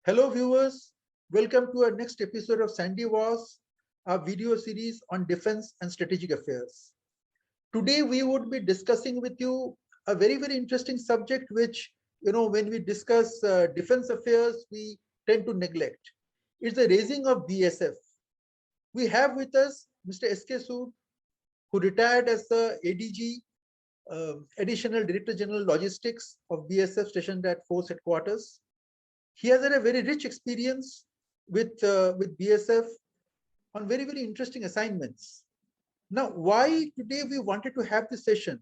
Hello viewers, welcome to our next episode of Sandy Wars, our video series on defense and strategic affairs. Today we would be discussing with you a very interesting subject which, when we discuss defense affairs, we tend to neglect. It's the raising of BSF. We have with us Mr. S.K. Sood, who retired as the ADG, Additional Director General Logistics of BSF stationed at Force Headquarters. He has had a very rich experience with BSF on very interesting assignments. Now, why today we wanted to have this session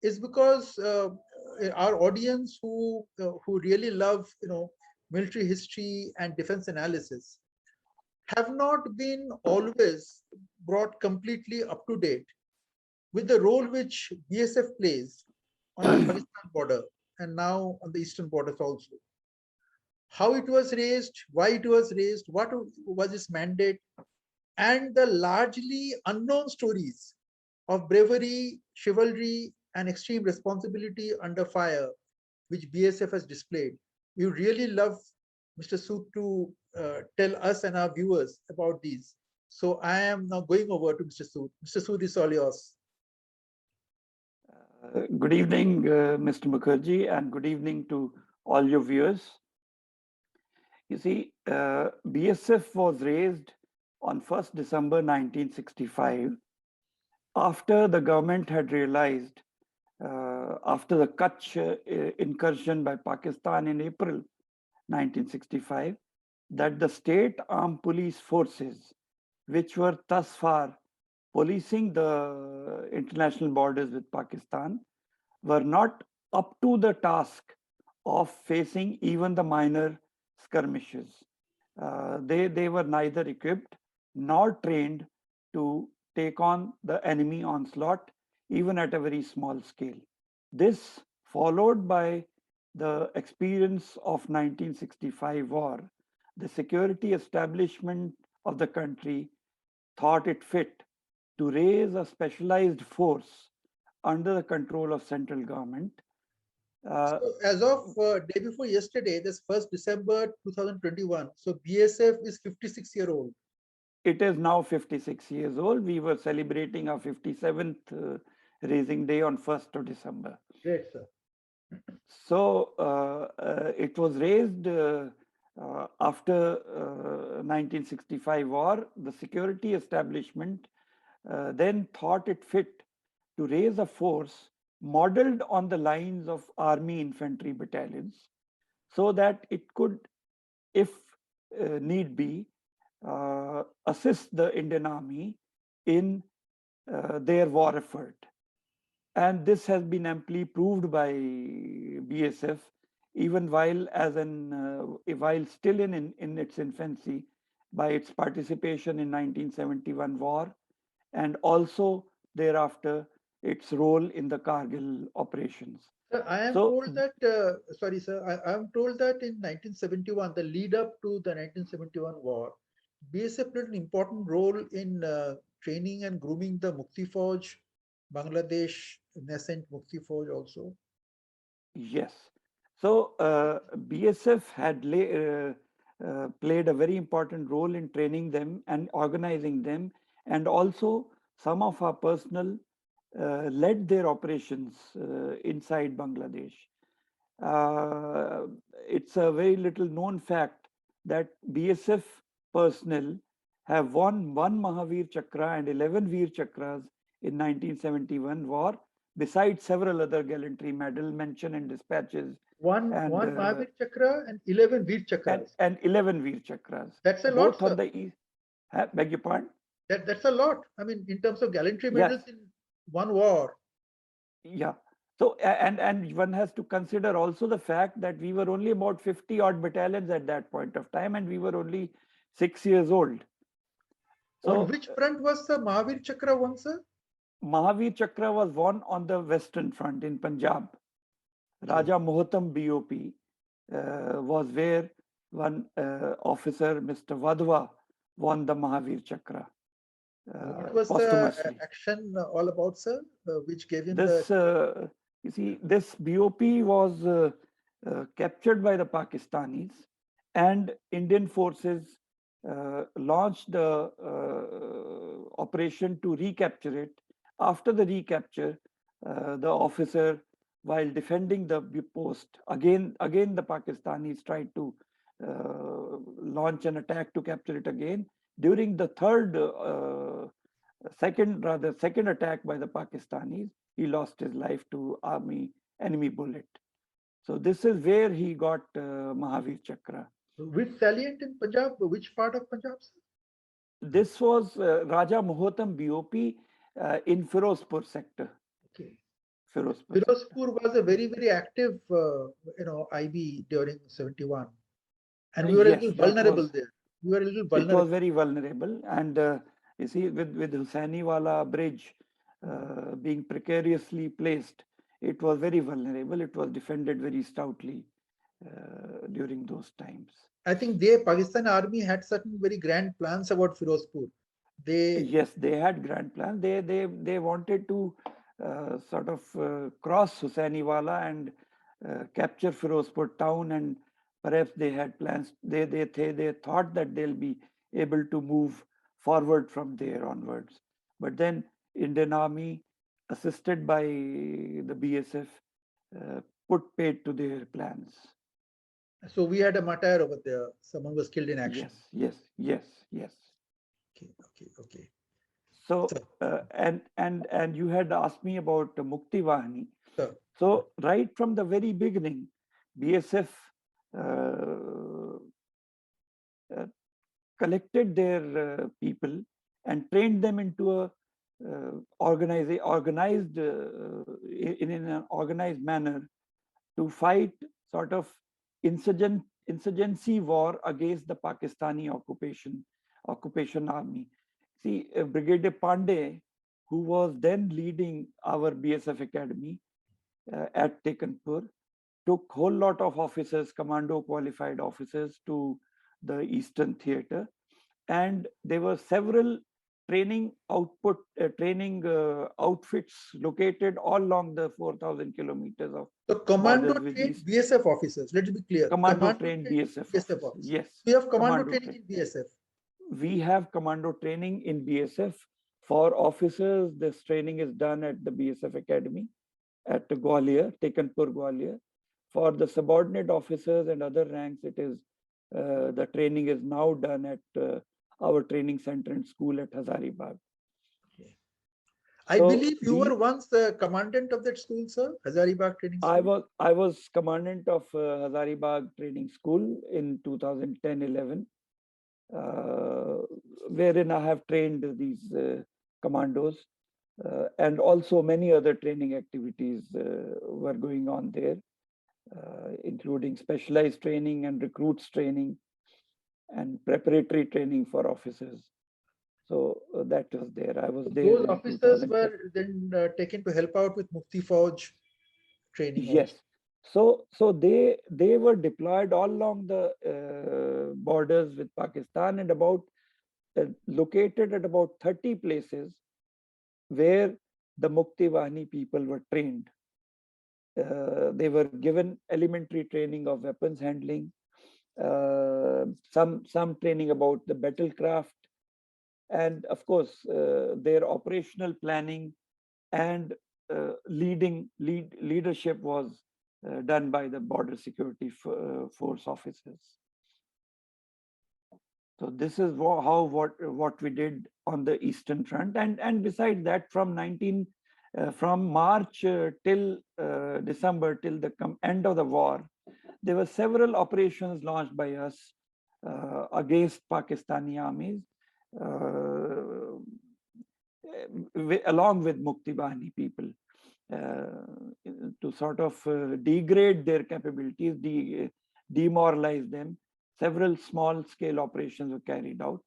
is because our audience who really love military history and defense analysis have not been always brought completely up to date with the role which BSF plays on the Pakistan border and now on the eastern borders also. How it was raised, why it was raised, what was its mandate, and the largely unknown stories of bravery, chivalry, and extreme responsibility under fire, which BSF has displayed. We really love Mr. Sood to tell us and our viewers about these. So I am now going over to Mr. Sood. Mr. Sood, is all yours. Good evening, Mr. Mukherjee, and good evening to all your viewers. You see, BSF was raised on 1st December 1965 after the government had realized, after the Kutch incursion by Pakistan in April 1965, that the state armed police forces, which were thus far policing the international borders with Pakistan, were not up to the task of facing even the minor skirmishes. They were neither equipped nor trained to take on the enemy onslaught, even at a very small scale. This, followed by the experience of 1965 war, the security establishment of the country thought it fit to raise a specialized force under the control of central government. So as of day before yesterday, this 1st December 2021, so BSF is 56-year-old. It is now 56 years old. We were celebrating our 57th raising day on 1st of December. Great, sir. So it was raised after 1965 war. The security establishment then thought it fit to raise a force modeled on the lines of army infantry battalions so that it could, if need be, assist the Indian Army in their war effort. And this has been amply proved by BSF, even while still in its infancy, by its participation in 1971 war, and also thereafter its role in the Kargil operations. Sir, I am told that, sorry, sir, I am told that in 1971, the lead up to the 1971 war, BSF played an important role in training and grooming the Mukti Fauj, Bangladesh nascent Mukti Fauj also. Yes. So BSF had played a very important role in training them and organizing them, and also some of our personnel led their operations inside Bangladesh. It's a very little known fact that BSF personnel have won 1 Mahavir Chakra and 11 Veer Chakras in 1971 war, besides several other gallantry medals mentioned in dispatches. One Mahavir Chakra and 11 Veer Chakras. And 11 Veer Chakras. That's a lot, both on sir. the east. Beg your pardon? That's a lot. I mean, in terms of gallantry medals in one war. Yeah. So, and one has to consider also the fact that we were only about 50 odd battalions at that point of time, and we were only 6 years old. So, on which front was the Mahavir Chakra won, sir? Mahavir Chakra was won on the Western Front in Punjab. Raja Mohatam BOP was where one officer, Mr. Wadhwa, won the Mahavir Chakra. What was the action all about, sir? Which gave him this, the... you see, this BOP was captured by the Pakistanis and Indian forces launched the operation to recapture it. After the recapture, the officer, while defending the post, again the Pakistanis tried to launch an attack to capture it again. During the second attack by the Pakistanis, he lost his life to enemy bullet. So this is where he got Mahavir Chakra. Which salient in Punjab? Which part of Punjab, sir? This was Raja Mohotam BOP in Firozpur sector. Okay. Firozpur sector. Firozpur was a very, very active, IB during 71. And we were a Yes, little that vulnerable was, there. We were a little it vulnerable. was very vulnerable. And you see, with Hussainiwala bridge being precariously placed, it was very vulnerable. It was defended very stoutly during those times. I think Pakistan Army had certain very grand plans about Firozpur. Yes, they had grand plans. They wanted to sort of cross Hussainiwala and capture Firozpur town, and perhaps they had plans. They thought that they'll be able to move forward from there onwards. But then Indian Army, assisted by the BSF, put paid to their plans. So we had a martyr over there. Someone was killed in action. Yes. Okay. So and you had asked me about Mukti Vahini. Sir. So right from the very beginning, BSF uh, collected their people and trained them into a organized in an organized manner to fight sort of insurgency war against the Pakistani occupation army. See, Brigadier Pandey, who was then leading our BSF academy at Tekanpur, took whole lot of officers, commando qualified officers, to the Eastern Theatre, and there were several training outfits located all along the 4,000 kilometers of So commando borders with trained East. BSF officers. Let's be clear. Commando trained BSF BSF officers. officers. Yes. We have commando Commando training in BSF. We have commando training in BSF. For officers, this training is done at the BSF Academy at Gwalior, Tekanpur, Gwalior. For the subordinate officers and other ranks, it is the training is now done at our training center and school at Hazaribagh. Okay. I believe you were once the commandant of that school, sir, Hazaribagh Training School. I was commandant of Hazaribagh Training School in 2010-11. Wherein I have trained these commandos, and also many other training activities were going on there, including specialized training and recruits training and preparatory training for officers. So that was there. I was there. Those officers were then taken to help out with Mukti Fauj training. Yes. Also. So they were deployed all along the borders with Pakistan, and about located at about 30 places where the Mukti Vahini people were trained. They were given elementary training of weapons handling, some training about the battlecraft, and of course their operational planning and leadership was done by the border security force officers. So this is what we did on the Eastern Front, and besides that, from March till December, till the end of the war, there were several operations launched by us against Pakistani armies, along with Mukti Bahini people, to sort of degrade their capabilities, demoralize them. Several small-scale operations were carried out,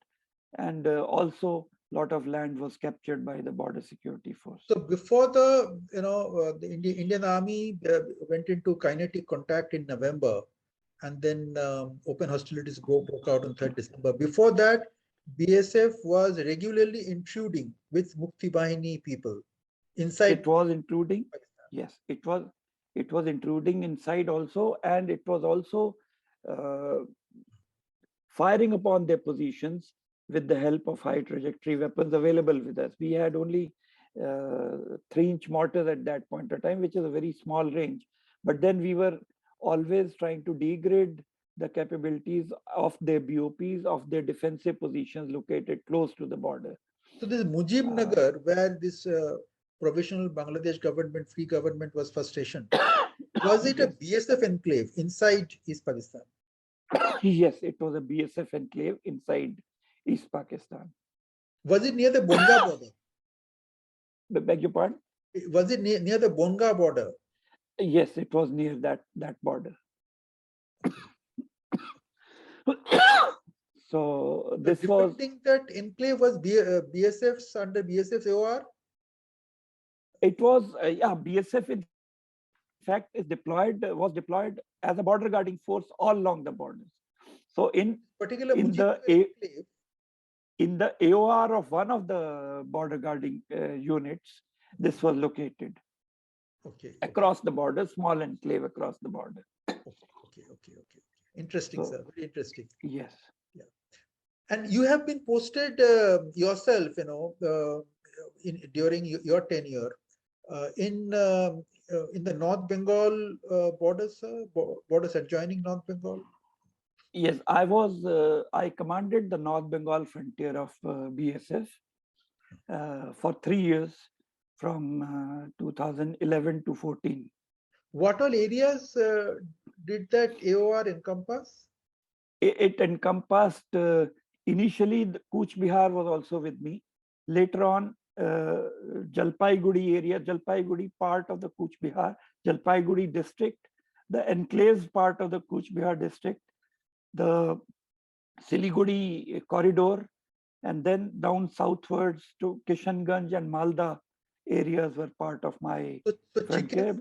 and also a lot of land was captured by the border security force. So before the Indian Army went into kinetic contact in November, and then open hostilities broke out on 3rd December. Before that, BSF was regularly intruding with Mukti Bahini people inside. It was intruding. Yes, it was intruding inside also, and it was also firing upon their positions with the help of high trajectory weapons available with us. We had only 3-inch mortars at that point of time, which is a very small range. But then we were always trying to degrade the capabilities of their BOPs, of their defensive positions located close to the border. So this Mujibnagar, where this provisional Bangladesh government, free government was first stationed, was it a BSF enclave inside East Pakistan? Yes, it was a BSF enclave inside East Pakistan. Was it near the Bonga border? Beg your pardon? Was it near the Bonga border? Yes, it was near that border. So this was. Defending that enclave was BSF's under BSF's AOR? It was BSF in fact was deployed as a border guarding force all along the borders. So in the AOR of one of the border guarding units, this was located. Okay. Across the border, small enclave across the border. Okay. Interesting, sir. Very interesting. Yes. Yeah. And you have been posted yourself, during your tenure in the North Bengal borders adjoining North Bengal. Yes, I commanded the North Bengal frontier of BSF for 3 years, from 2011 to 14. What all areas did that AOR encompass? It encompassed, initially, the Cooch Behar was also with me. Later on, Jalpaiguri area, Jalpaiguri part of the Cooch Behar, Jalpaiguri district, the enclaves part of the Cooch Behar district, the Siliguri corridor, and then down southwards to Kishanganj and Malda areas were part of my frontier.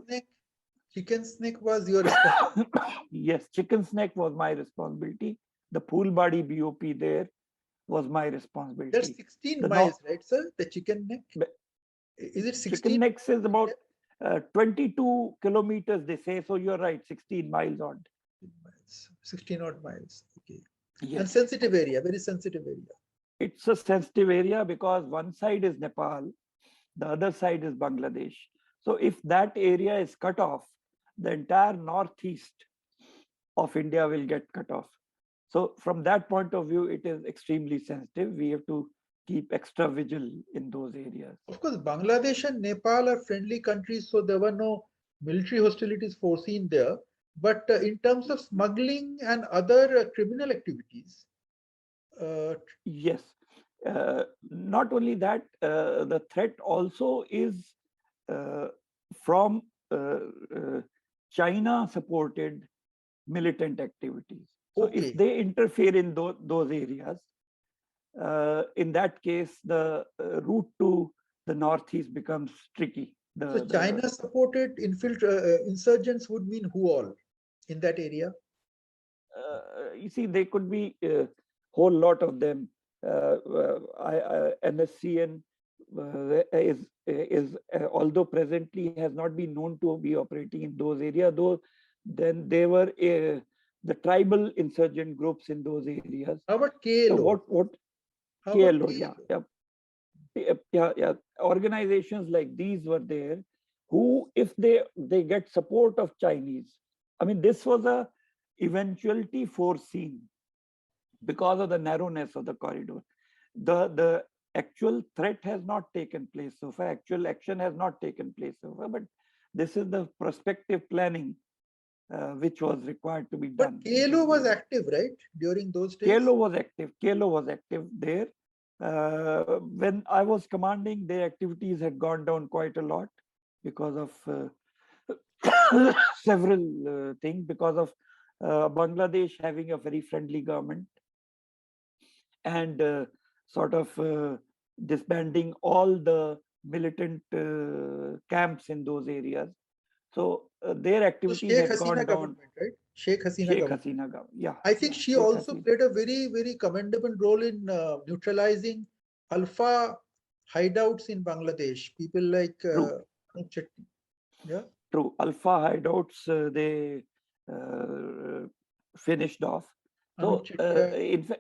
Chicken Snake was your responsibility? Yes, Chicken Snake was my responsibility. The Phulbadi BOP there was my responsibility. That's 16 miles, right, sir? The Chicken Neck? Is it 16? Chicken Neck is about 22 kilometers, they say. So you're right, 16 miles odd. 16 odd miles. Okay. Yes. And sensitive area, very sensitive area. It's a sensitive area because one side is Nepal, the other side is Bangladesh. So if that area is cut off, the entire northeast of India will get cut off. So from that point of view, it is extremely sensitive. We have to keep extra vigil in those areas. Of course, Bangladesh and Nepal are friendly countries, so there were no military hostilities foreseen there. But in terms of smuggling and other criminal activities. Yes. Not only that, the threat also is from China-supported militant activities. So if they interfere in those areas, in that case, the route to the northeast becomes tricky. So China-supported insurgents would mean who all in that area? You see, they could be a whole lot of them. NSCN is although presently has not been known to be operating in those areas, though then they were the tribal insurgent groups in those areas. How about KLO? So KLO, yeah. Organizations like these were there, who, if they get support of Chinese, I mean, this was a eventuality foreseen because of the narrowness of the corridor. The actual threat has not taken place so far. Actual action has not taken place so far. But this is the prospective planning which was required to be done. But KLO was active, right, during those days? KLO was active. KLO was active there. When I was commanding, their activities had gone down quite a lot because of several things, because of Bangladesh having a very friendly government and sort of disbanding all the militant camps in those areas. So their activities had gone down. Right? Sheikh Hasina government. Yeah. I think she also played a very, very commendable role in neutralizing Alpha hideouts in Bangladesh. People like yeah. True. Alpha hideouts they finished off. Anup So, Chetia.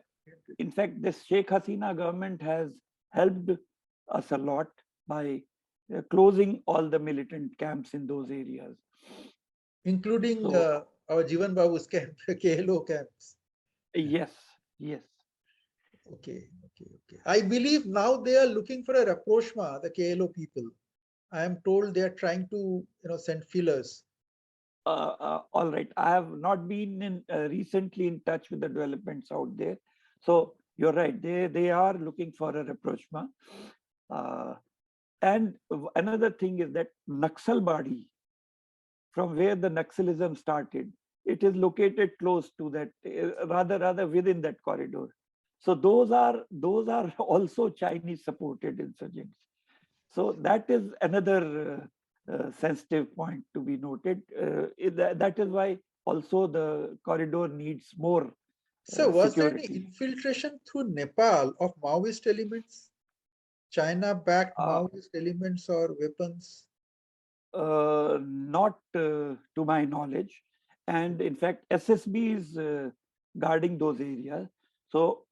in fact, this Sheikh Hasina government has helped us a lot by closing all the militant camps in those areas. Including So, our Jivan Babu's camp, KLO camps. yes, yes. Okay. I believe now they are looking for a rapprochement, the KLO people. I am told they are trying to, send feelers. All right. I have not been recently in touch with the developments out there. So you're right. They are looking for a rapprochement. Uh, and another thing is that Naxalbari, from where the Naxalism started, it is located close to that, rather within that corridor. So those are also Chinese supported insurgents. So that is another sensitive point to be noted. That is why also the corridor needs more So, was there any security. infiltration through Nepal of Maoist elements, China-backed Uh, Maoist elements or weapons? Not to my knowledge. And in fact, SSB is guarding those areas. So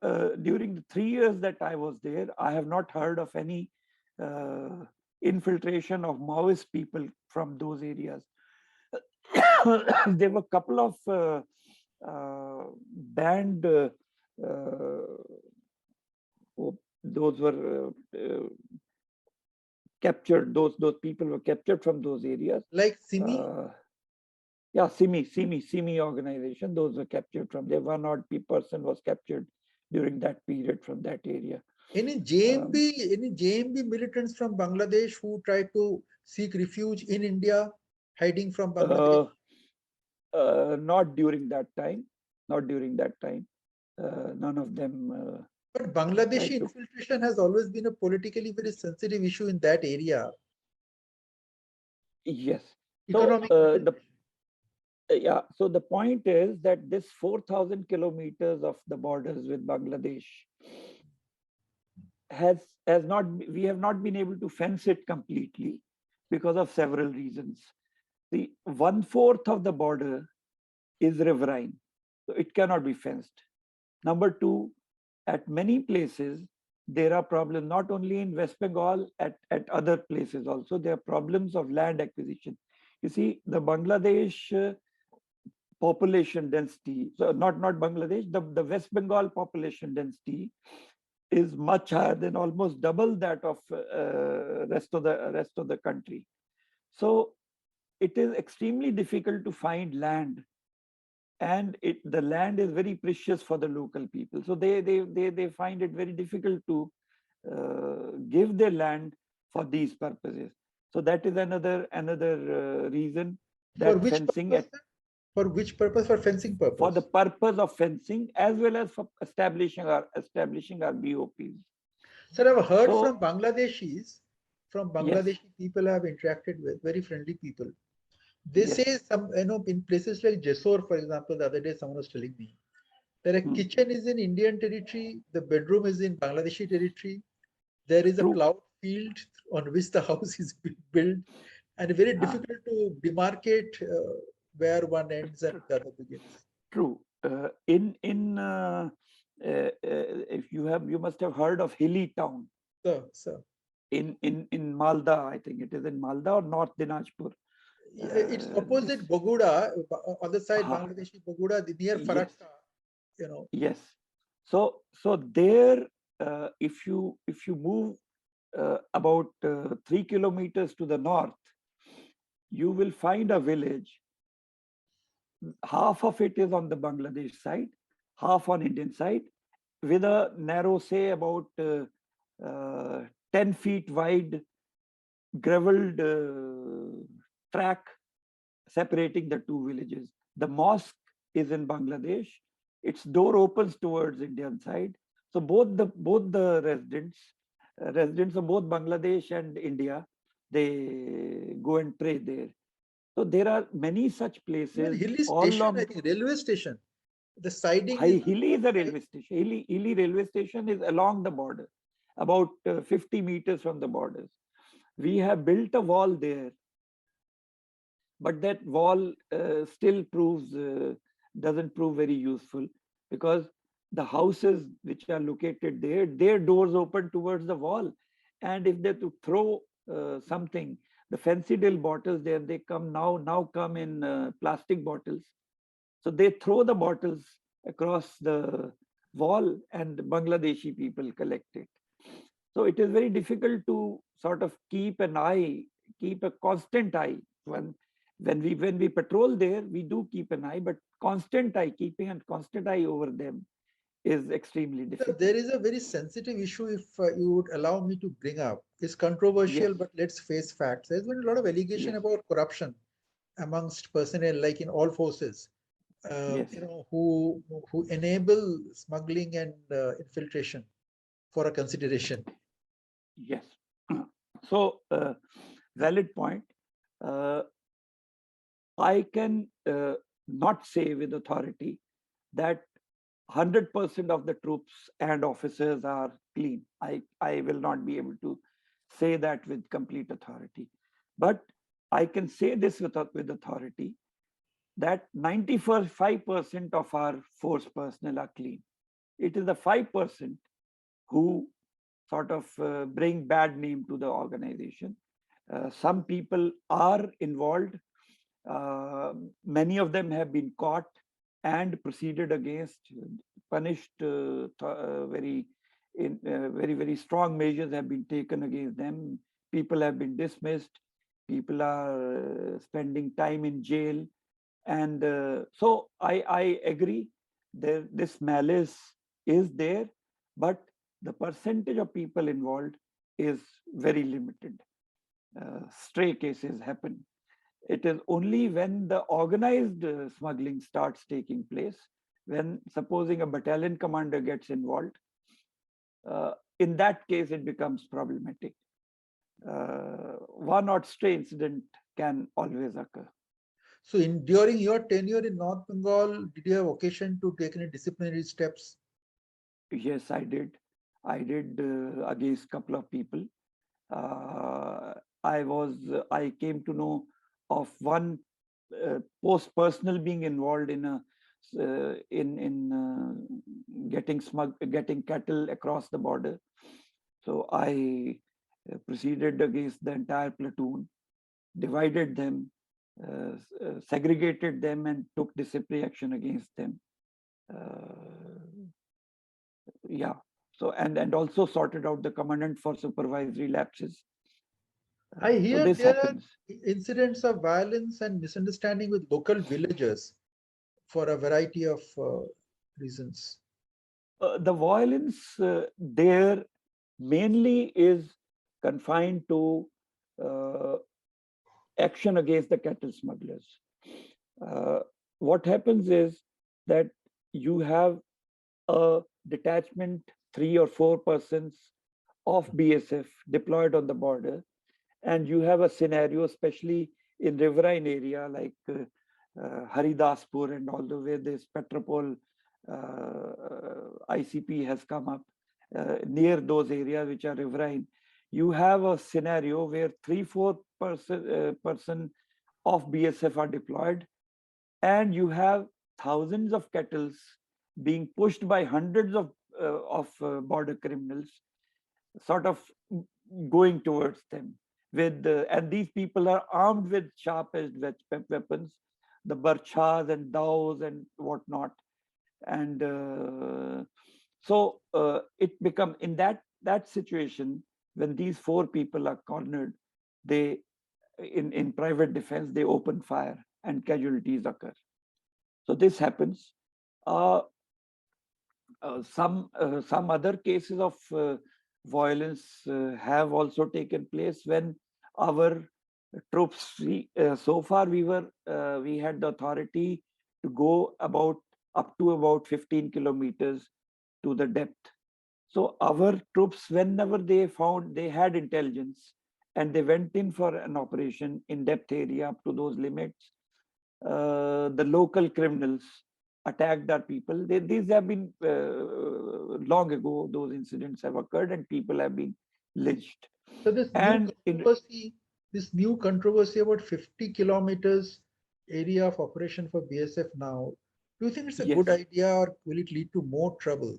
during the 3 years that I was there, I have not heard of any infiltration of Maoist people from those areas. There were a couple of banned, those were captured, those people were captured from those areas. Like Simi? Uh, yeah, Simi organization, those were captured from there. One odd person was captured during that period from that area. Any Um, JMB, any JMB militants from Bangladesh who tried to seek refuge in India, hiding from Bangladesh? uh, Not during that time, not during that time. None of them But Bangladeshi tried to. infiltration has always been a politically very sensitive issue in that area. Yes. So Economic infiltration. yeah, so the point is that this 4,000 kilometers of the borders with Bangladesh has not, we have not been able to fence it completely because of several reasons. The 1/4 of the border is riverine, so it cannot be fenced. Number two, at many places there are problems, not only in West Bengal, at other places also there are problems of land acquisition. You see, the Bangladesh population density, so not Bangladesh, the West Bengal population density is much higher than, almost double that of rest of the country. So it is extremely difficult to find land, and the land is very precious for the local people. So they find it very difficult to give their land for these purposes. So that is another reason For that which fencing purpose, sir? For which purpose? For fencing for the purpose. purpose of fencing as well as for establishing our BOPs. Sir, I've heard So from yes, Bangladeshi people I have interacted with, very friendly people. They yes, say some, in places like Jessore, for example, the other day someone was telling me, that a hmm, kitchen is in Indian territory, the bedroom is in Bangladeshi territory, there is a true, plowed field on which the house is built, and very huh, difficult to demarcate where one ends and the other begins. true. If you must have heard of Hilly Town So in Malda. I think it is in Malda or North Dinajpur. it's This opposite Boguda, other side uh, Bangladeshi Boguda, near yes, Farakka, you know. yes. So there, if you move about 3 kilometers to the north, you will find a village. Half of it is on the Bangladesh side, half on Indian side, with a narrow, say about 10 feet wide graveled track separating the two villages. The mosque is in Bangladesh. Its door opens towards Indian side. So both the residents of both Bangladesh and India, they go and pray there. So there are many such Even places Hilly all Station, I along. think railway station. The siding is on Hilly one is a side. railway station. Hilly railway station is along the border, about 50 meters from the borders. We have built a wall there, but that wall still doesn't prove very useful, because the houses which are located there, their doors open towards the wall. And if they to throw something, the fancy dill bottles there, they come now come in plastic bottles. So they throw the bottles across the wall and Bangladeshi people collect it. So it is very difficult to sort of keep an eye, keep a constant eye. When we patrol there, we do keep an eye, but constant eye, keeping a constant eye over them is extremely So there difficult. is a very sensitive issue, if you would allow me to bring up. It's Yes, controversial, but let's face facts. There's been a lot of allegation yes, about corruption amongst personnel, like in all forces, yes, who enable smuggling and infiltration for a consideration. yes. So, valid point. Uh, I can not say with authority that 100% of the troops and officers are clean. I will not be able to say that with complete authority. But I can say this with authority that 95% of our force personnel are clean. It is the 5% who sort of bring bad name to the organization. Some people are involved. Many of them have been caught and proceeded against, punished. Very strong measures have been taken against them. People have been dismissed. People are spending time in jail, and so I agree. This malice is there, but the percentage of people involved is very limited. Stray cases happen. It is only when the organized smuggling starts taking place, when supposing a battalion commander gets involved, in that case it becomes problematic. One or stray incident can always occur. So, during your tenure in North Bengal, did you have occasion to take any disciplinary steps? Yes, I did. I did against a couple of people. Uh, I came to know of one post personal being involved in a getting cattle across the border. So I proceeded against the entire platoon, divided them, segregated them, and took disciplinary action against them. Uh, yeah. So and also sorted out the commandant for supervisory lapses. I So hear this there are happens. incidents of violence and misunderstanding with local villagers for a variety of reasons. The violence there mainly is confined to uh, action against the cattle smugglers. Uh, what happens is that you have a detachment, 3 or 4 persons of BSF deployed on the border, and you have a scenario, especially in riverine area like Haridaspur and all the way this Petropol ICP has come up near those areas which are riverine. You have a scenario where 3 4 person of BSF are deployed, and you have thousands of kettles being pushed by hundreds of border criminals, sort of going towards them with and these people are armed with sharp-edged weapons, the barchas and daws and whatnot. And so it become in that situation when these 4 people are cornered, they in private defense they open fire and casualties occur. So this happens. uh, some other cases of violence have also taken place when our troops so far we had the authority to go about up to about 15 kilometers to the depth. So our troops, whenever they found they had intelligence and they went in for an operation in depth area up to those limits, the local criminals attacked our people. These have been long ago. Those incidents have occurred, and people have been lynched. So And in this new controversy about 50 kilometers area of operation for BSF now. Do you think it's a good Yes. idea, or will it lead to more trouble?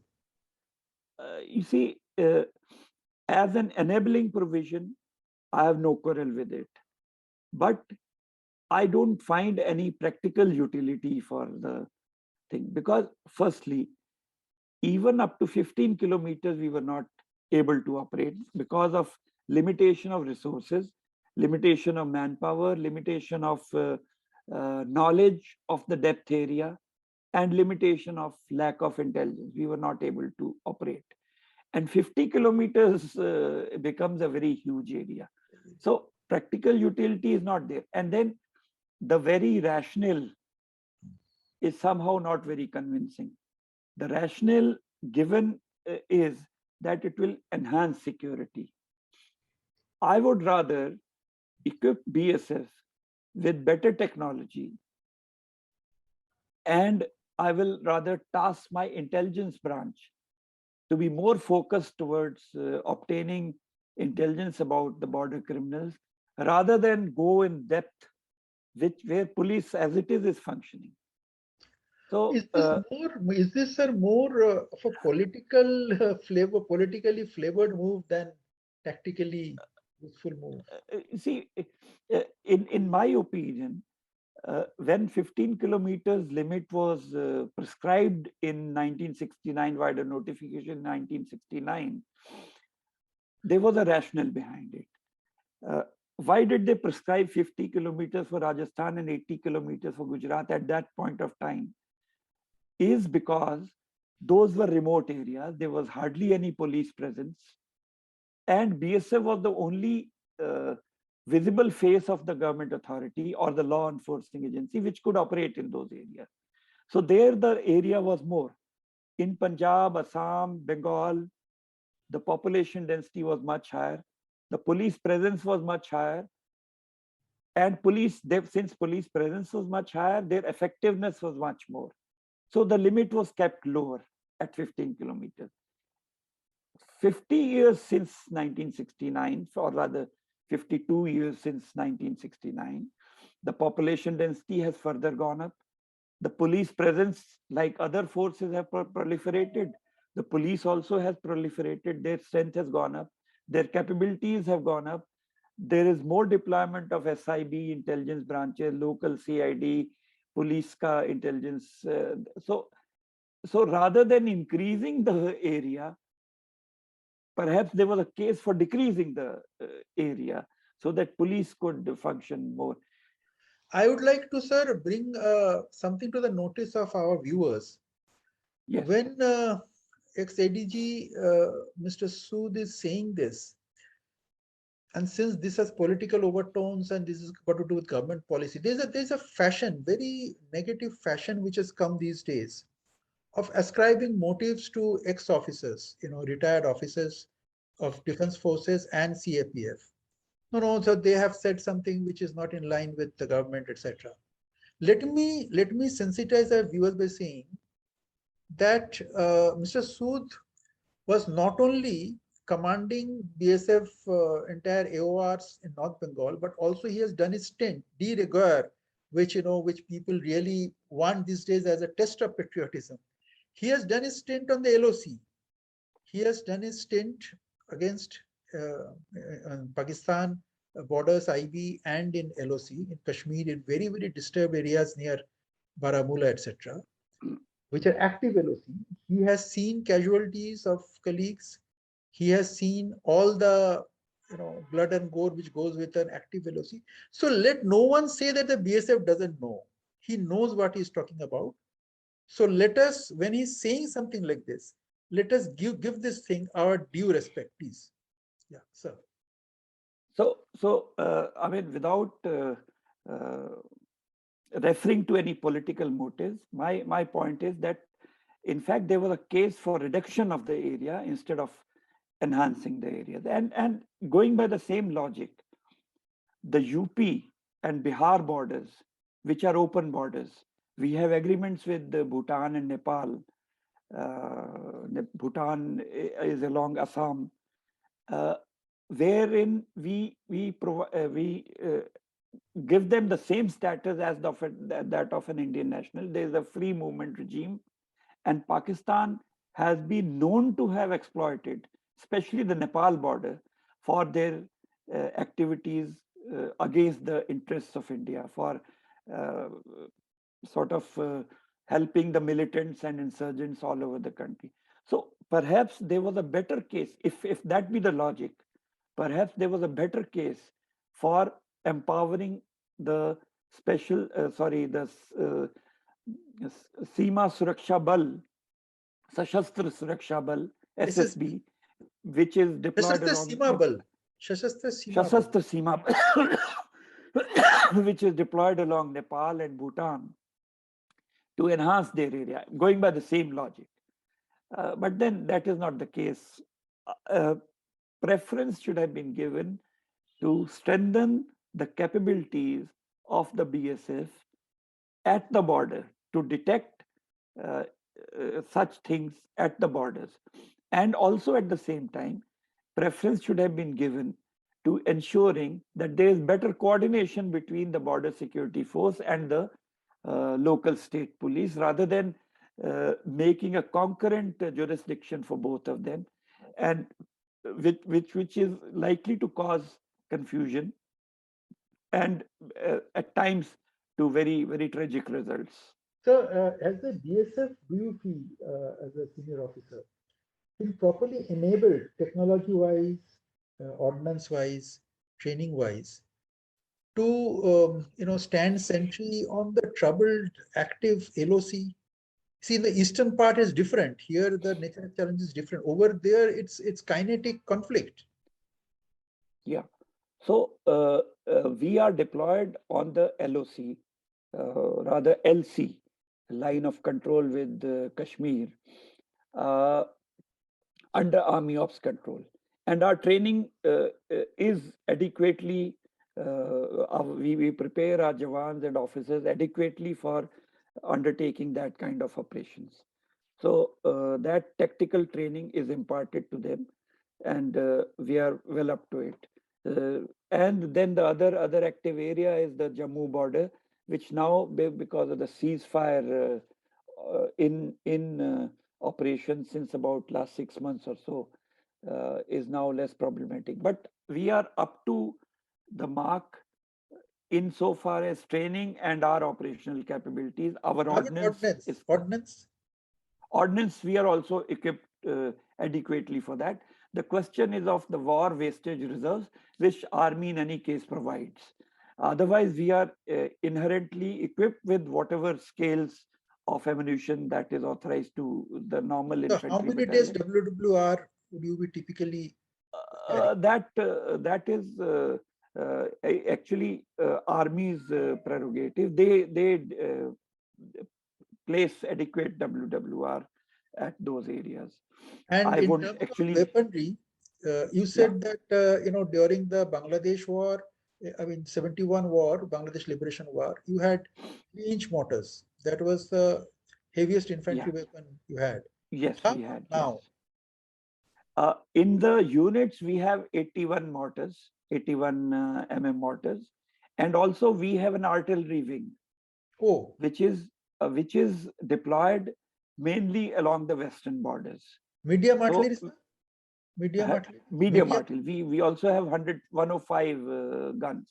You see, as an enabling provision, I have no quarrel with it. But I don't find any practical utility for the thing because, firstly, even up to 15 kilometers, we were not able to operate because of limitation of resources, limitation of manpower, limitation of knowledge of the depth area, and limitation of lack of intelligence. We were not able to operate. And 50 kilometers becomes a very huge area. So practical utility is not there. And then the very rationale is somehow not very convincing. The rationale given is that it will enhance security. I would rather equip BSF with better technology, and I will rather task my intelligence branch to be more focused towards obtaining intelligence about the border criminals rather than go in depth which where police as it is functioning. So Is this sir more of a political flavor, politically flavored move than tactically useful move? see, in my opinion, when 15 kilometers limit was prescribed in 1969 via the notification in 1969, there was a rationale behind it. Uh, why did they prescribe 50 kilometers for Rajasthan and 80 kilometers for Gujarat at that point of time? Is because those were remote areas. There was hardly any police presence. And BSF was the only visible face of the government authority or the law enforcing agency which could operate in those areas. So there the area was more. In Punjab, Assam, Bengal, the population density was much higher. The police presence was much higher. And since police presence was much higher, their effectiveness was much more. So the limit was kept lower at 15 kilometers. 50 years since 1969, or rather 52 years since 1969, the population density has further gone up. The police presence, like other forces, have proliferated. The police also has proliferated. Their strength has gone up. Their capabilities have gone up. There is more deployment of SIB, intelligence branches, local CID, police ka intelligence. So rather than increasing the area, perhaps there was a case for decreasing the area so that police could function more. I would like to, sir, bring something to the notice of our viewers. Yes. When ex-ADG Mr. Sood is saying this, and since this has political overtones and this is got to do with government policy, there's a fashion, very negative fashion, which has come these days of ascribing motives to ex-officers, retired officers of defense forces and CAPF. No, so they have said something which is not in line with the government, etc. Let me sensitize our viewers by saying that Mr. Sood was not only commanding BSF entire AORs in North Bengal, but also he has done his stint, de rigueur, which people really want these days as a test of patriotism. He has done his stint on the LOC. He has done his stint against Pakistan borders, IB, and in LOC, in Kashmir, in very, very disturbed areas near Baramulla, etc., which are active LOC. He has seen casualties of colleagues. He has seen all the blood and gore which goes with an active LOC. So let no one say that the BSF doesn't know. He knows what he's talking about. So let us, when he's saying something like this, let us give this thing our due respect, please. Yeah, sir. So I mean, without uh, referring to any political motives, my point is that, in fact, there was a case for reduction of the area instead of enhancing the area. And going by the same logic, the UP and Bihar borders, which are open borders, we have agreements with Bhutan and Nepal. Bhutan is along Assam, wherein we give them the same status as that of an Indian national. There is a free movement regime, and Pakistan has been known to have exploited, especially the Nepal border, for their activities against the interests of India, for uh, sort of helping the militants and insurgents all over the country. So perhaps there was a better case, if that be the logic, perhaps there was a better case for empowering the the Seema Suraksha Bal, Sashastra Suraksha Bal, SSB. SSB, which is deployed Sashastra along Seema Bal. Sashastra Seema Bal. Shasastra Seema, which is deployed along Nepal and Bhutan to enhance their area, going by the same logic. But then that is not the case. Preference should have been given to strengthen the capabilities of the BSF at the border to detect uh, such things at the borders. And also at the same time, preference should have been given to ensuring that there is better coordination between the border security force and the local state police, rather than making a concurrent jurisdiction for both of them, and which is likely to cause confusion and at times to very tragic results. So, as a BSF, do you feel, as a senior officer, been properly enabled technology-wise, ordnance-wise, training-wise, to stand sentry on the troubled, active LOC? See, in the eastern part is different. Here, the nature of challenge is different. Over there, it's kinetic conflict. Yeah. So we are deployed on the LOC, rather LC, line of control with Kashmir, uh, under Army Ops control. And our training is adequately, we prepare our Jawans and officers adequately for undertaking that kind of operations. So that tactical training is imparted to them, and we are well up to it. And then the other active area is the Jammu border, which now, because of the ceasefire in operation since about last 6 months or so, is now less problematic. But we are up to the mark insofar as training and our operational capabilities. Our How about ordnance ordnance? is Ordnance? ordnance. We are also equipped adequately for that. The question is of the war wastage reserves, which Army in any case provides. Otherwise, we are inherently equipped with whatever scales of ammunition that is authorized to the normal So, how infantry many days battalion. WWR would you be typically carrying? That is actually Army's prerogative. They place adequate WWR at those areas. And I in would terms of actually, weaponry, you yeah, said that during the Bangladesh war, I mean 71 war, Bangladesh Liberation War, you had 3-inch mortars. That was the heaviest yeah, infantry weapon you had. yes, How we about had, yes. now? In the units, we have 81 mortars, 81 mortars, and also we have an artillery wing, Oh, which is deployed mainly along the western borders. medium So artillery, sir? Medium artillery? medium Medium. artillery. We also have 105 guns,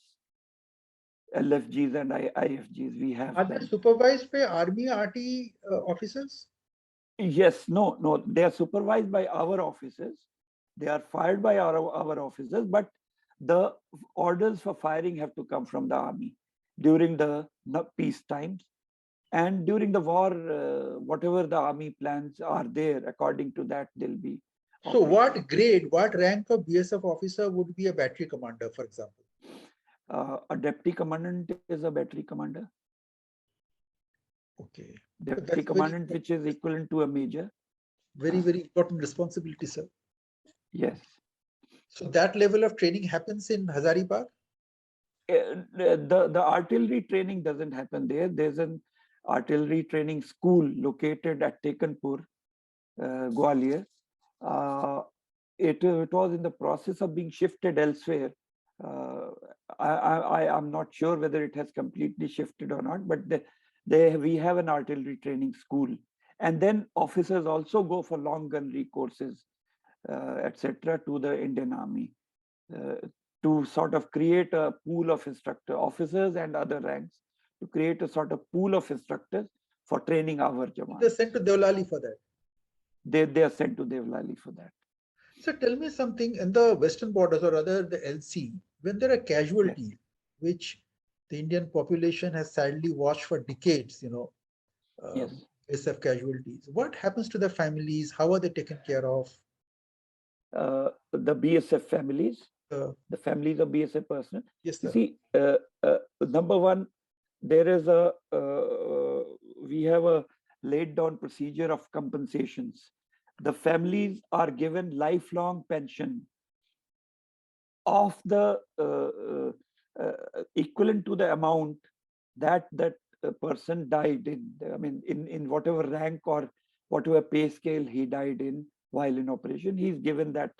LFGs and IFGs. We have Are they them. supervised by Army RT officers? Yes, no, they are supervised by our officers. They are fired by our officers, but the orders for firing have to come from the army during the peace times. And during the war, whatever the army plans are there, according to that, they'll be So operational. what grade, what rank of BSF officer would be a battery commander, for example? A deputy commandant is a battery commander. Okay. So Deputy that's a very commandant, important, which is equivalent to a major. very important responsibility, sir. Yes. So that level of training happens in Hazaribagh? The artillery training doesn't happen there. There's an artillery training school located at Tekanpur, Gwalior. Uh, it was in the process of being shifted elsewhere Uh, I'm not sure whether it has completely shifted or not, but we have an artillery training school. And then officers also go for long gunnery courses, etc., to the Indian Army, uh, to sort of create a pool of instructor officers and other ranks, to create a sort of pool of instructors for training our They're Jawans. sent to Deolali for that. They are sent to Devlali for that. So tell me something in the western borders or rather the LC, when there are Yes, casualties, which the Indian population has sadly watched for decades, yes. SF casualties. What happens to the families? How are they taken care of? The BSF families, Uh, the families of BSF personnel. yes, You sir. see, number one, there is we have a laid down procedure of compensations. The families are given lifelong pension of the equivalent to the amount that person died in. I mean, in whatever rank or whatever pay scale he died in while in operation, he's given that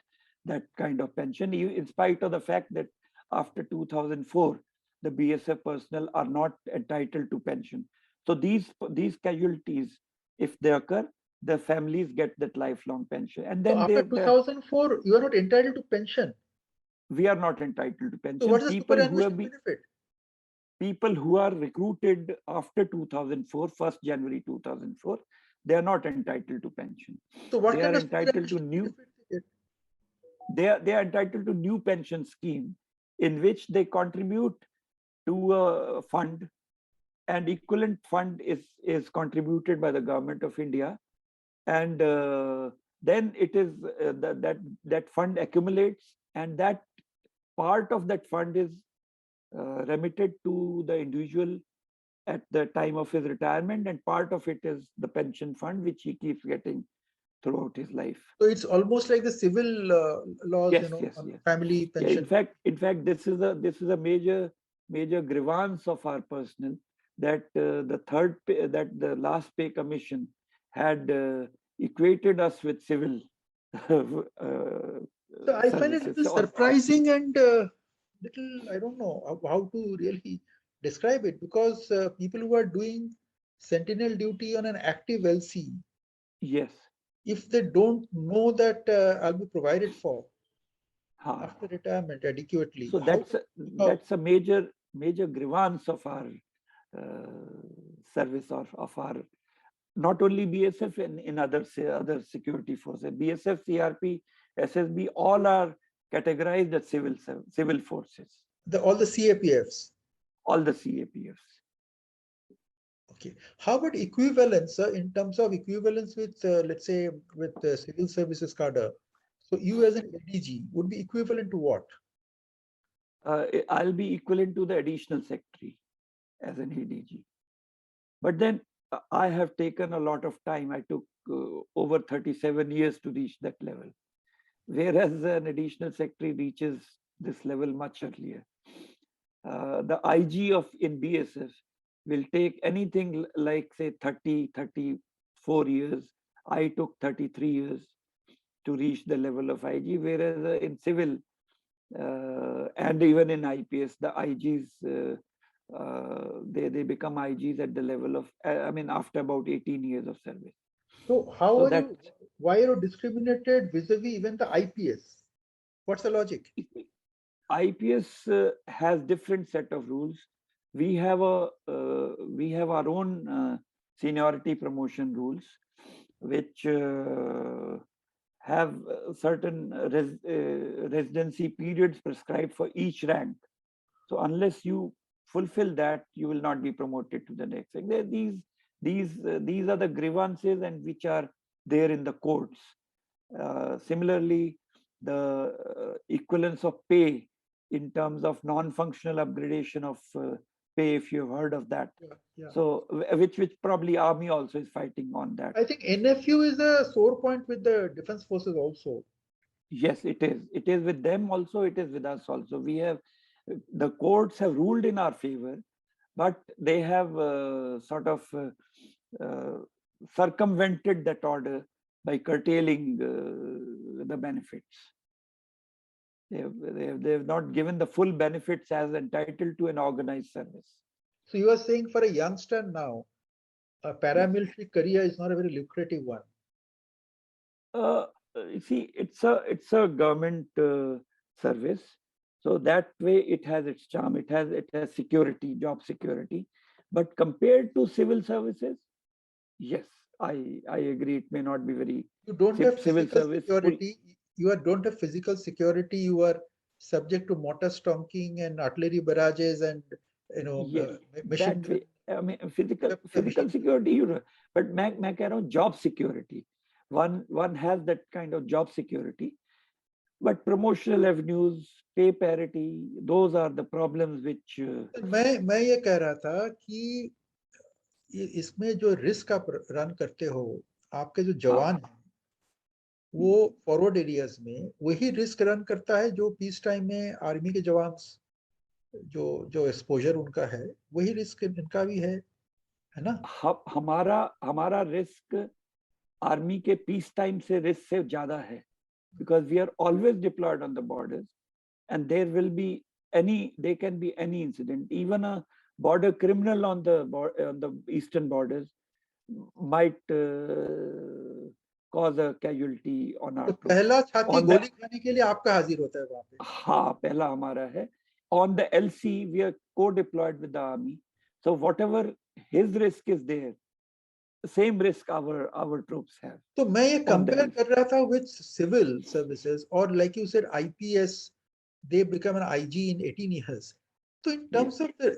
kind of pension, in spite of the fact that after 2004, the BSF personnel are not entitled to pension. So these casualties, if they occur, the families get that lifelong pension, and So then after they 2004, you are not entitled to pension. we are not entitled to So pension. what is the superannuation benefit? People who are recruited after 2004, 1st January 2004, they are not entitled to pension. So what They kind are of entitled to superannuation new benefit they get? they are entitled to new pension scheme in which they contribute to a fund, and equivalent fund is contributed by the government of India, and then it is that fund accumulates, and that part of that fund is remitted to the individual at the time of his retirement, and part of it is the pension fund which he keeps getting throughout his life. So it's almost like the civil laws, Yes, yes, on yes. family Yeah, pension. in fact, this is a major grievance of our personnel, that that the last pay commission had equated us with civil So I find it a services. little So, surprising and little, I don't know how to really describe it because people who are doing sentinel duty on an active LC, yes. if they don't know that I'll be provided for Huh. after retirement adequately, So how, how that's a major grievance of our service, of our, not only BSF, in other security forces. BSF, CRP, SSB, all are categorized as civil forces. all the CAPFs? All the CAPFs. Okay. How about equivalence in terms of equivalence with, let's say, with civil services cadre? So you as an ADG would be equivalent to what? I'll be equivalent to the additional secretary as an ADG. But then I have taken a lot of time. I took over 37 years to reach that level, whereas an additional secretary reaches this level much earlier. The IG of in BSF will take anything like, say, 34 years. I took 33 years to reach the level of IG, whereas in civil and even in IPS, the IGs, they become IGs at the level of, I mean, after about 18 years of service. So how So are that you, why are you discriminated vis-a-vis even the IPS? What's the logic? IPS has different set of rules. We have our own seniority promotion rules, which have certain residency periods prescribed for each rank. So unless you fulfill that, you will not be promoted to the next rank. These are the grievances, and which are there in the courts. Similarly, the equivalence of pay in terms of non-functional upgradation of pay, if you've heard of that. Yeah, yeah. So, which probably Army also is fighting on that. I think NFU is a sore point with the defense forces also. Yes, it is. It is with them also. It is with us also. The courts have ruled in our favor, but they have uh, circumvented that order by curtailing the benefits. They've not given the full benefits as entitled to an organized service. So you are saying for a youngster now, a Yes. paramilitary career is not a very lucrative one. You see, it's a government service, so that way it has its charm. It has security, job security, but compared to civil services, yes, I agree. It may not be very You don't have civil physical service full. security. Don't have physical security. You are subject to mortar stonking and artillery barrages and Yes, machine that gun. way. I mean, physical You have physical machine gun. security, you know, but मैं कह रहा हूँ job security. One has that kind of job security, but promotional avenues, pay parity, those are the problems which. तो मैं ये कह रहा था कि इसमें जो रिस्क आप रन करते हो, आपके जो हाँ, जवान है वो फॉरवर्ड एरियाज में वही रिस्क रन करता है जो पीस टाइम में आर्मी के जवान, जो जो एक्सपोजर उनका है वही रिस्क इनका भी है ना? हमारा हमारा रिस्क आर्मी के पीस टाइम से रिस्क से ज्यादा है, because we are always deployed on the borders, and there will be there can be any incident. Even a border criminal on the eastern borders might cause a casualty on तो our troops. पहला छाती On the गोली खाने के लिए आपका हाजिर होता है वहां पे? हाँ, पहला हमारा है. On the LC, we are co-deployed with the army. So whatever his risk is there, the same risk our troops have तो मैं ये on the कंपेयर LC. कर रहा था विद सिविल सर्विसेज और like you said IPS, they become an IG in 18 years. So Yes.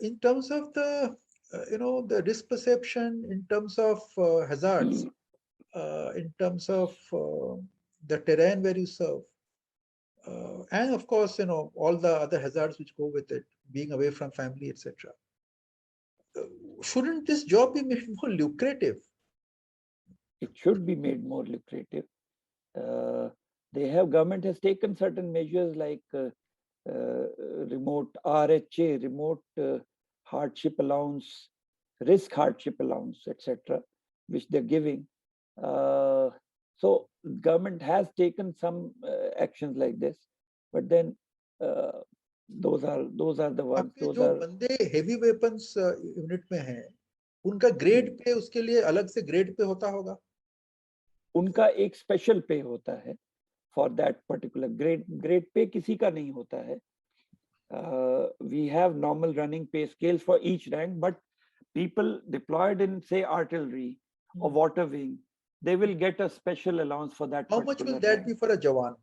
in terms of the the risk perception, in terms of hazards, in terms of the terrain where you serve, and of course all the other hazards which go with it, being away from family, etc. Shouldn't this job be made more lucrative? It should be made more lucrative. Uh, Government has taken certain measures like remote RHA, remote hardship allowance, risk hardship allowance, etc., which they're giving. So government has taken some actions like this, but then uh, those are the ones. आपके Those जो are बंदे heavy weapons unit में हैं, उनका grade pay उसके लिए अलग से ग्रेड पे होता होगा? उनका एक स्पेशल पे होता है for that particular grade. Grade pay किसी का नहीं होता है. We have normal running pay scales for each rank, but people deployed in, say, artillery or water wing, they will get a special allowance for that How much will particular that rank. be for a jawan?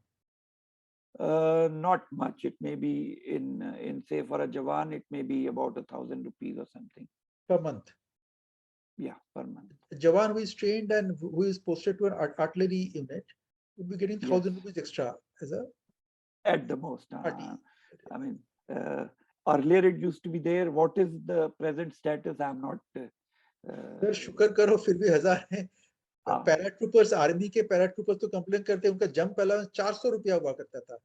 Not much. It may be in say for a jawan, it may be about 1,000 rupees or something. Per month? Yeah, per month. A jawan who is trained and who is posted to an artillery unit would be getting Yes, 1,000 rupees extra as a at the most. party. I mean, earlier it used to be there. What is the present status? I'm not. Sir शुक्र करो फिर भी 1,000 है. हाँ, paratroopers, army के paratroopers तो complain करते हैं उनका जंप अलाउंस 400 रुपया हुआ करता था.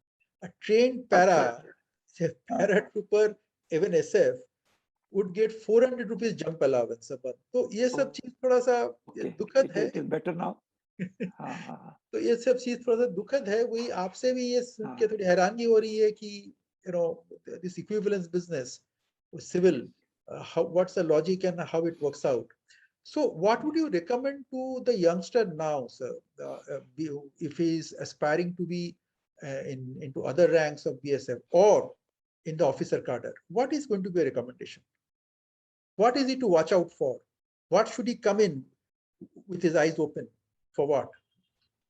A trained अच्छा, paratrooper, even SF, would get 400 rupees jump allowance a month. तो ये सब चीज थोड़ा सा okay. दुखद है. It is better now. हाँ, हाँ, तो ये सब चीज थोड़ा सा दुखद है. वही आपसे भी ये सुन के हाँ. थोड़ी हैरानगी हो रही है कि this equivalence business with civil, what's the logic and how it works out. So what would you recommend to the youngster now, sir, if he is aspiring to be into other ranks of BSF or in the officer cadre? What is going to be a recommendation? What is he to watch out for? What should he come in with his eyes open for? What?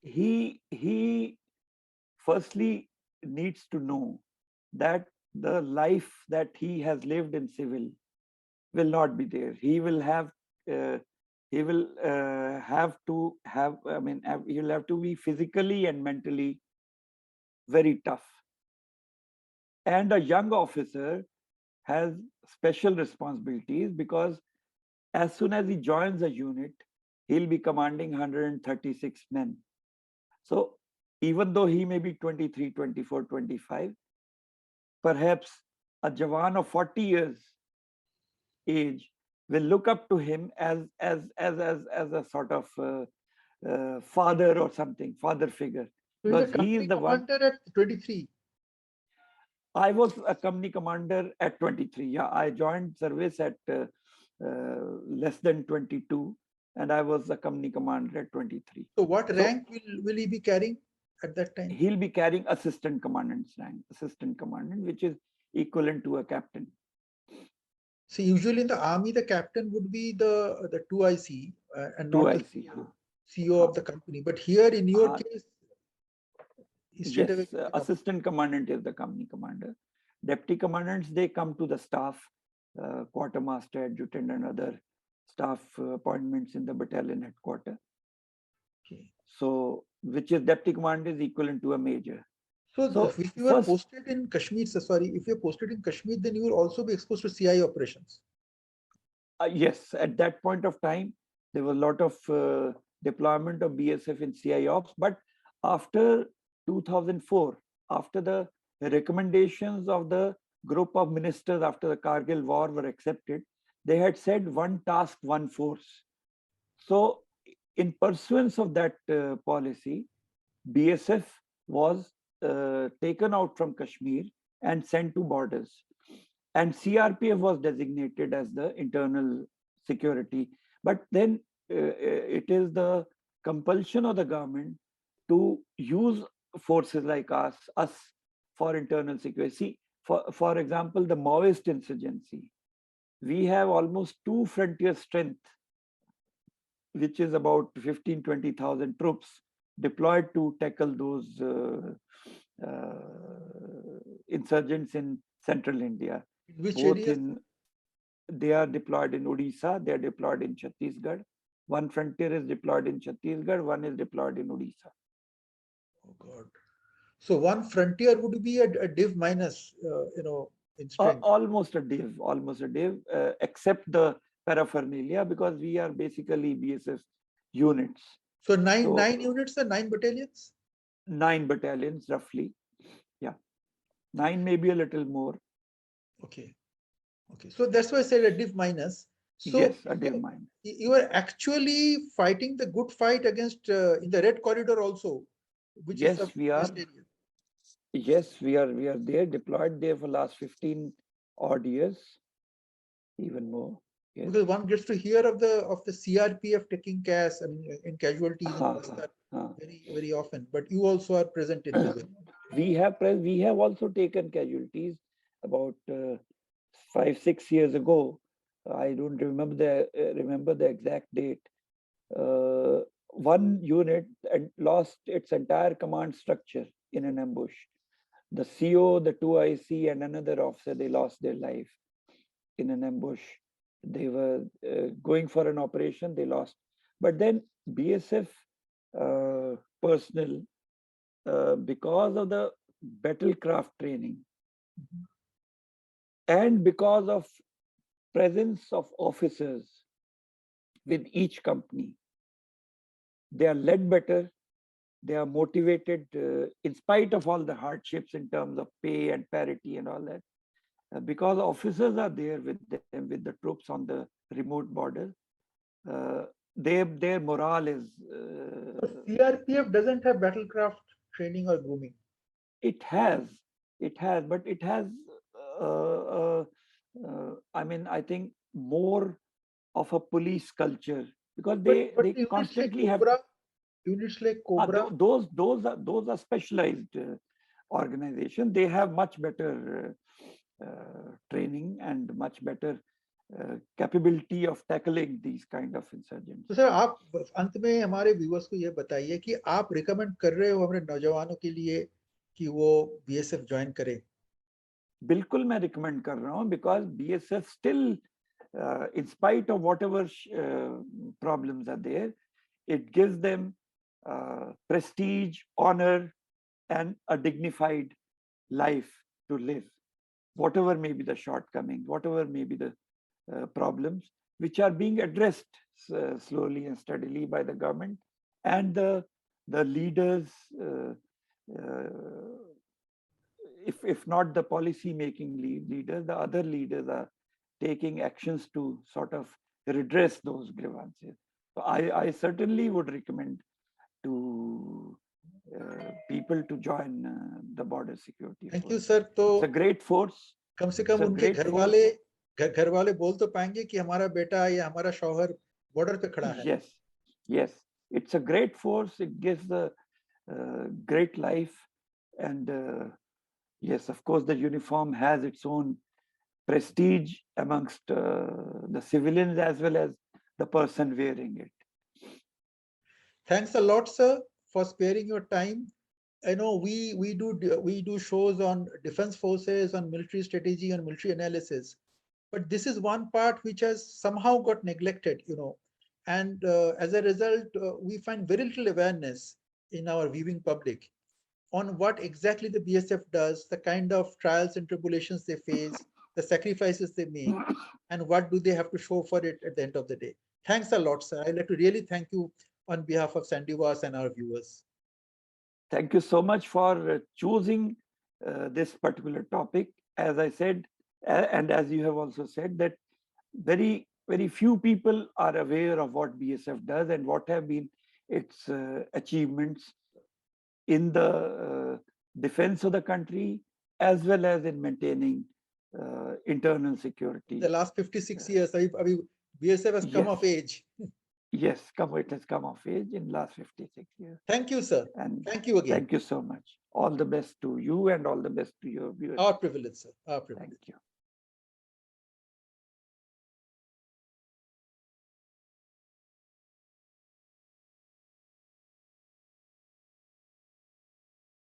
He firstly needs to know that the life that he has lived in civil will not be there. He will have to have. I mean, he will have to be physically and mentally very tough. And a young officer has special responsibilities because as soon as he joins a unit, he'll be commanding 136 men. So even though he may be 23, 24, 25, perhaps a Jawan of 40 years age will look up to him as a sort of father or something, father figure, So he's a because he is company the one. commander at 23. I was a company commander at 23. Yeah, I joined service at less than 22, and I was a company commander at 23. So what So rank will he be carrying at that time? he'll be carrying assistant commandant's rank, assistant commandant, which is equivalent to a captain. See, usually in the army, the captain would be the 2IC and Two not the IC. CEO of the company. But here in your Uh, case, he straight away yes, gets the company. assistant commandant is the company commander. Deputy commandants, they come to the staff, quartermaster, adjutant, and other staff appointments in the battalion headquarters. Okay. So, which is deputy commander is equivalent to a major. So So if you are first, posted in Kashmir, so sorry, if you're posted in Kashmir, then you will also be exposed to CI operations. yes, at that point of time, there was a lot of deployment of BSF in CI ops. But after 2004, after the recommendations of the group of ministers after the Kargil war were accepted, they had said one task, one force. So, in pursuance of that policy, BSF was taken out from Kashmir and sent to borders. And CRPF was designated as the internal security. But then it is the compulsion of the government to use forces like us for internal security. See, for example, the Maoist insurgency, we have almost two frontier strength, which is about 15-20,000 troops deployed to tackle those insurgents in central India. In which Both areas? in, they are deployed in Odisha, they are deployed in Chhattisgarh. One frontier is deployed in Chhattisgarh, one is deployed in Odisha. Oh God. So one frontier would be a div minus, in strength. Almost a div, except the paraphernalia, because we are basically BSF units. So nine So units and 9 battalions? 9 battalions roughly. Yeah, 9, maybe a little more. Okay. Okay. So that's why I said a div minus. Yes, So, a div so mine. you are actually fighting the good fight against in the red corridor also, which is a Yes, we are. vast area. Yes, we are there, deployed there for last 15 odd years, even more. Yes. Because one gets to hear of the CRPF taking cash, I mean, in casualties in Uh, Bastar uh. very often. But you also are present in this. We have also taken casualties about 5-6 years ago. I don't remember the exact date. One unit lost its entire command structure in an ambush. The CO, the 2IC, and another officer, they lost their life in an ambush. They were going for an operation, they lost. But then BSF personnel, because of the battlecraft training and because of presence of officers with each company, they are led better, they are motivated in spite of all the hardships in terms of pay and parity and all that. Because officers are there with them, with the troops on the remote border, uh, their morale is. So CRPF doesn't have battlecraft training or grooming. It has, but it has. I mean, I think more of a police culture because But they units like constantly have. Cobra, units like Cobra. Those are specialized organization. They have much better training and much better capability of tackling these kind of insurgents. तो sir आप अंत में हमारे viewers को ये बताइए कि आप रिकमेंड कर रहे हो हमारे नौजवानों के लिए कि वो बीएसएफ ज्वाइन करें? बिल्कुल मैं रिकमेंड कर रहा हूँ because BSF still, in spite of whatever problems are there, it gives them prestige, honor, and a dignified life to live, whatever may be the shortcomings, whatever may be the problems, which are being addressed slowly and steadily by the government and the leaders. If not the policy making leaders, the other leaders are taking actions to sort of redress those grievances. So I certainly would recommend to people to join the border security thank you forces. Sir. तो It's a great force. कम से It's come a उनके great घर force. वाले घर वाले बोल तो पाएंगे कि हमारा बेटा या हमारा शौहर बॉर्डर पे खड़ा है। Yes, yes. It's a great force. It gives a great life. And yes, of course, the uniform has its own prestige amongst the civilians as well as the person wearing it. Thanks a lot, sir, for sparing your time. I know we do shows on defense forces, on military strategy, on military analysis, but this is one part which has somehow got neglected, and as a result, we find very little awareness in our viewing public on what exactly the BSF does, the kind of trials and tribulations they face, the sacrifices they make, and what do they have to show for it at the end of the day. Thanks a lot, sir. I'd like to really thank you on behalf of Sandivas and our viewers. Thank you so much for choosing this particular topic. As I said, and as you have also said, that very few people are aware of what BSF does and what have been its achievements in the defense of the country as well as in maintaining internal security. The last 56 years, BSF has come Yes, of age. yes, it has come of age in last 56 years. Thank you, sir. And Thank you again. thank you so much. All the best to you and all the best to your viewers. Our privilege, sir. Our privilege. Thank you.